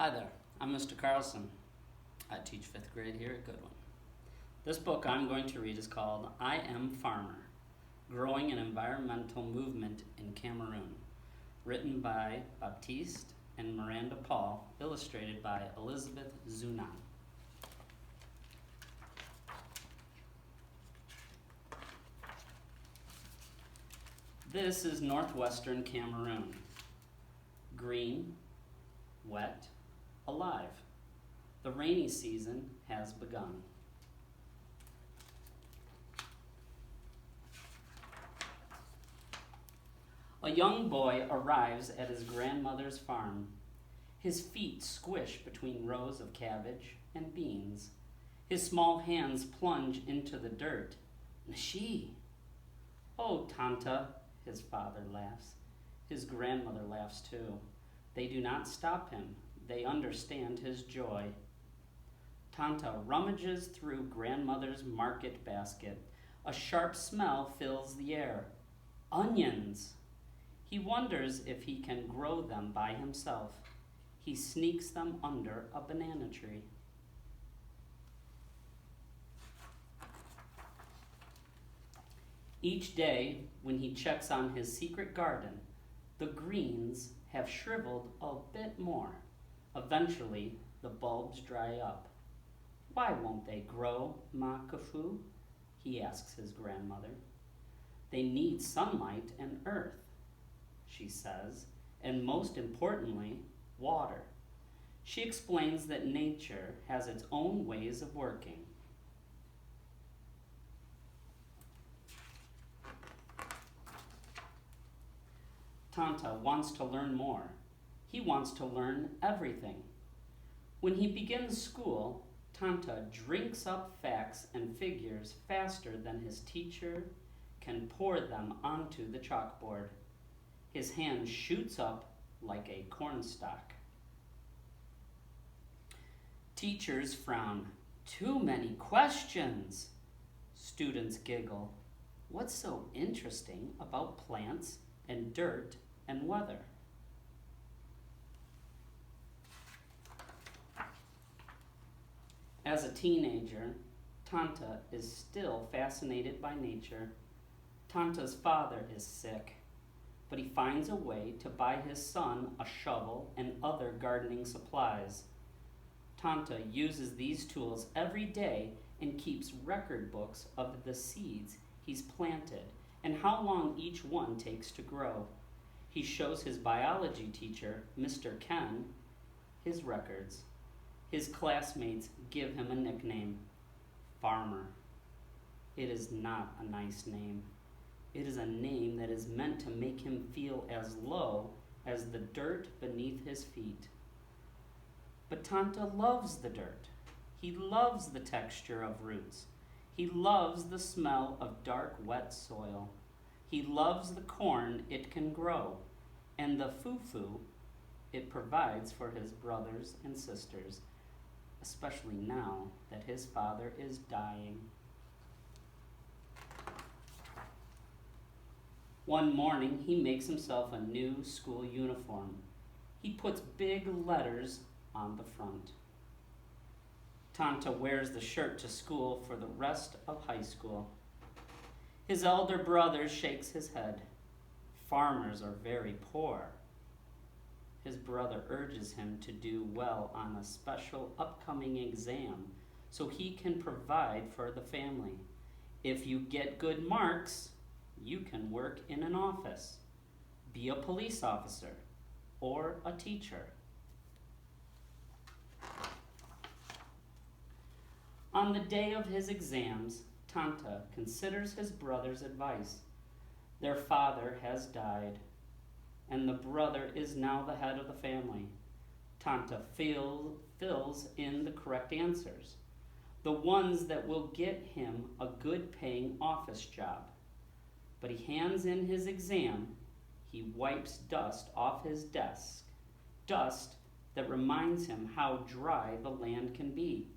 Hi there, I'm Mr. Carlson. I teach 5th grade here at Goodwin. This book I'm going to read is called I Am Farmer, Growing an Environmental Movement in Cameroon, written by Baptiste and Miranda Paul, illustrated by Elizabeth Zunan. This is northwestern Cameroon. Green, wet, alive. The rainy season has begun. A young boy arrives at his grandmother's farm. His feet squish between rows of cabbage and beans. His small hands plunge into the dirt. Nashi! Oh, Tanta, his father laughs. His grandmother laughs too. They do not stop him. They understand his joy. Tanta rummages through grandmother's market basket. A sharp smell fills the air. Onions! He wonders if he can grow them by himself. He sneaks them under a banana tree. Each day, when he checks on his secret garden, the greens have shriveled a bit more. Eventually, the bulbs dry up. Why won't they grow, Ma Kufu? He asks his grandmother. They need sunlight and earth, she says, and most importantly, water. She explains that nature has its own ways of working. Tanta wants to learn more. He wants to learn everything. When he begins school, Tanta drinks up facts and figures faster than his teacher can pour them onto the chalkboard. His hand shoots up like a cornstalk. Teachers frown. Too many questions. Students giggle. What's so interesting about plants and dirt and weather? As a teenager, Tanta is still fascinated by nature. Tanta's father is sick, but he finds a way to buy his son a shovel and other gardening supplies. Tanta uses these tools every day and keeps record books of the seeds he's planted and how long each one takes to grow. He shows his biology teacher, Mr. Ken, his records. His classmates give him a nickname, Farmer. It is not a nice name. It is a name that is meant to make him feel as low as the dirt beneath his feet. But Tanta loves the dirt. He loves the texture of roots. He loves the smell of dark, wet soil. He loves the corn it can grow, and the fufu it provides for his brothers and sisters, especially now that his father is dying. One morning, he makes himself a new school uniform. He puts big letters on the front. Tanta wears the shirt to school for the rest of high school. His elder brother shakes his head. Farmers are very poor. His brother urges him to do well on a special upcoming exam so he can provide for the family. If you get good marks, you can work in an office, be a police officer, or a teacher. On the day of his exams, Tanta considers his brother's advice. Their father has died, and the brother is now the head of the family. Tanta fills in the correct answers, the ones that will get him a good paying office job. But he hands in his exam. He wipes dust off his desk, dust that reminds him how dry the land can be.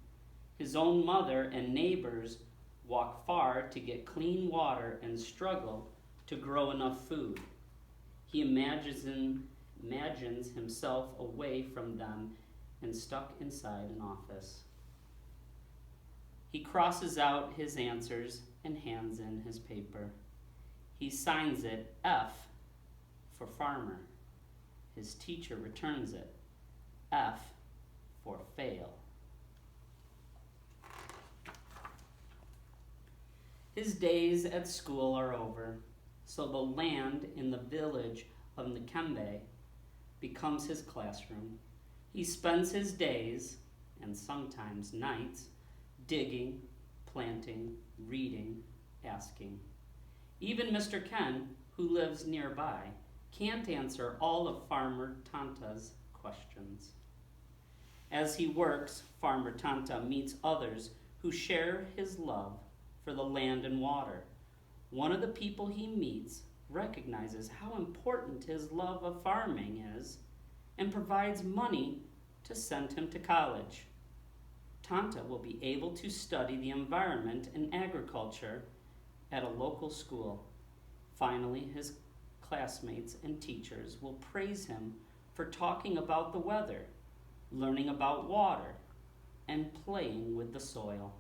His own mother and neighbors walk far to get clean water and struggle to grow enough food. He imagines himself away from them and stuck inside an office. He crosses out his answers and hands in his paper. He signs it F for farmer. His teacher returns it F for fail. His days at school are over, so the land in the village of Nkembe becomes his classroom. He spends his days, and sometimes nights, digging, planting, reading, asking. Even Mr. Ken, who lives nearby, can't answer all of Farmer Tanta's questions. As he works, Farmer Tanta meets others who share his love for the land and water. One of the people he meets recognizes how important his love of farming is and provides money to send him to college. Tanta will be able to study the environment and agriculture at a local school. Finally, his classmates and teachers will praise him for talking about the weather, learning about water, and playing with the soil.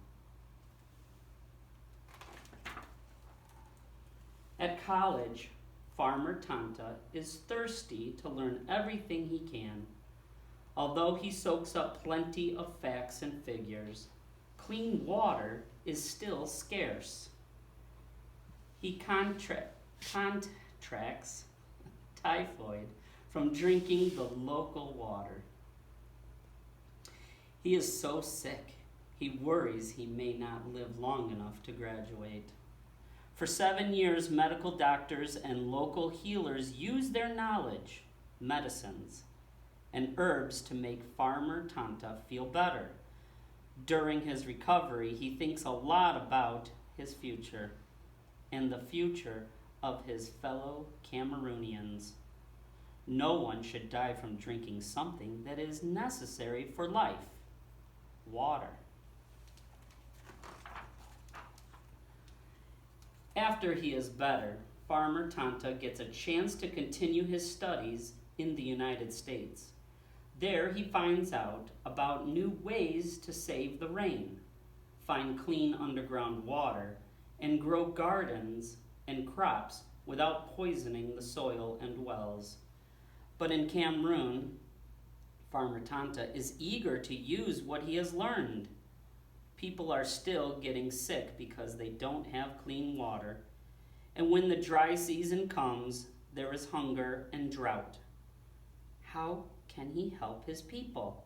At college, Farmer Tanta is thirsty to learn everything he can. Although he soaks up plenty of facts and figures, clean water is still scarce. He contracts typhoid from drinking the local water. He is so sick, he worries he may not live long enough to graduate. For 7 years, medical doctors and local healers use their knowledge, medicines, and herbs to make Farmer Tanta feel better. During his recovery, he thinks a lot about his future and the future of his fellow Cameroonians. No one should die from drinking something that is necessary for life: water. After he is better, Farmer Tanta gets a chance to continue his studies in the United States. There he finds out about new ways to save the rain, find clean underground water, and grow gardens and crops without poisoning the soil and wells. But in Cameroon, Farmer Tanta is eager to use what he has learned. People are still getting sick because they don't have clean water. And when the dry season comes, there is hunger and drought. How can he help his people?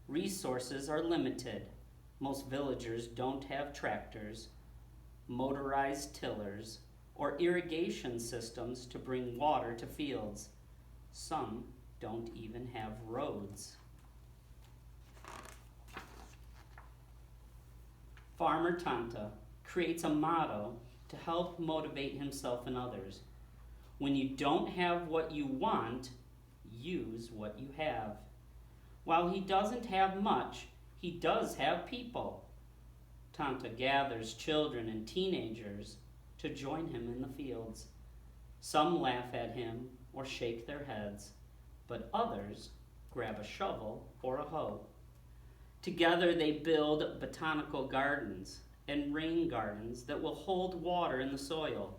Resources are limited. Most villagers don't have tractors, motorized tillers, or irrigation systems to bring water to fields. Some don't even have roads. Farmer Tanta creates a motto to help motivate himself and others. When you don't have what you want, use what you have. While he doesn't have much, he does have people. Tanta gathers children and teenagers to join him in the fields. Some laugh at him or shake their heads, but others grab a shovel or a hoe. Together they build botanical gardens and rain gardens that will hold water in the soil.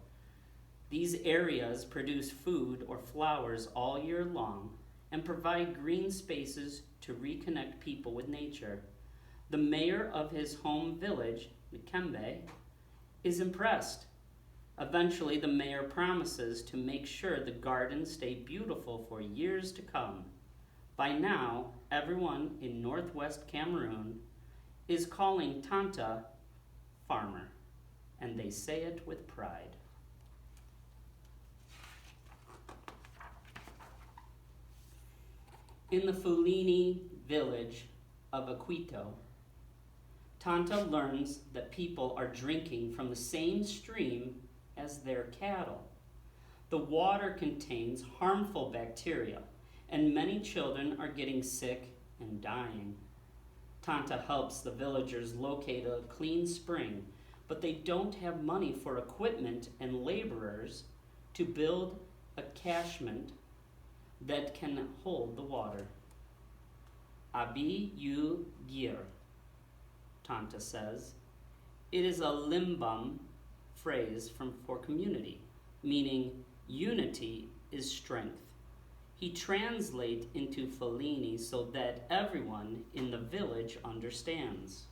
These areas produce food or flowers all year long and provide green spaces to reconnect people with nature. The mayor of his home village, Nkembe, is impressed. Eventually, the mayor promises to make sure the gardens stay beautiful for years to come. By now, everyone in northwest Cameroon is calling Tanta farmer, and they say it with pride. In the Fulini village of Akwito, Tanta learns that people are drinking from the same stream as their cattle. The water contains harmful bacteria, and many children are getting sick and dying. Tanta helps the villagers locate a clean spring, but they don't have money for equipment and laborers to build a catchment that can hold the water. Abi yu gir, Tanta says. It is a limbam phrase for community, meaning unity is strength. He translates into Fellini so that everyone in the village understands.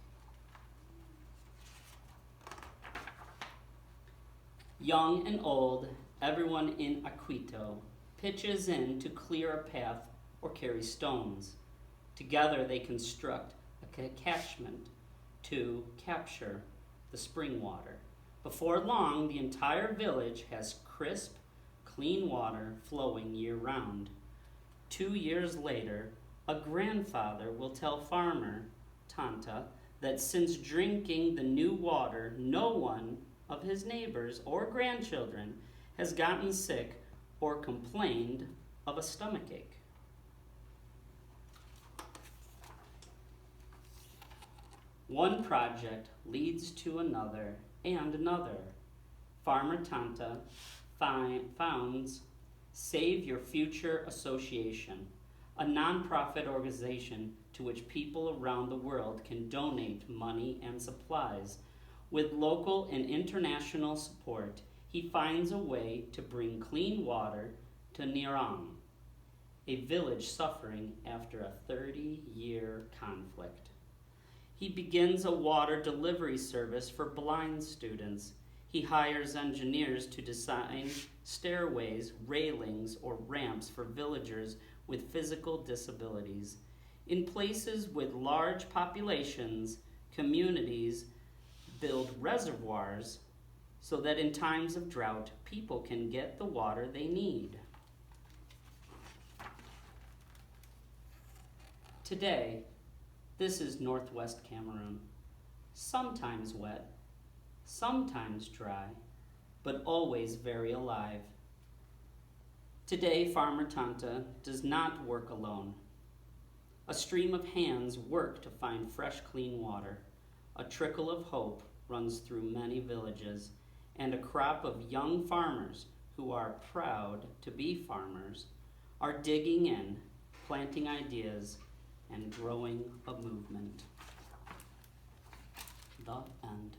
Young and old, everyone in Aquito pitches in to clear a path or carry stones. Together they construct a catchment to capture the spring water. Before long, the entire village has crisp, clean water flowing year-round. 2 years later, a grandfather will tell farmer Tanta that since drinking the new water, no one of his neighbors or grandchildren has gotten sick or complained of a stomachache. One project leads to another and another. Farmer Tanta founds Save Your Future Association, a nonprofit organization to which people around the world can donate money and supplies. With local and international support, he finds a way to bring clean water to Nirang, a village suffering after a 30-year conflict. He begins a water delivery service for blind students. He hires engineers to design stairways, railings, or ramps for villagers with physical disabilities. In places with large populations, communities build reservoirs so that in times of drought, people can get the water they need. Today, this is northwest Cameroon, sometimes wet, sometimes dry, but always very alive. Today, Farmer Tanta does not work alone. A stream of hands work to find fresh, clean water. A trickle of hope runs through many villages, and a crop of young farmers who are proud to be farmers are digging in, planting ideas, and growing a movement. The end.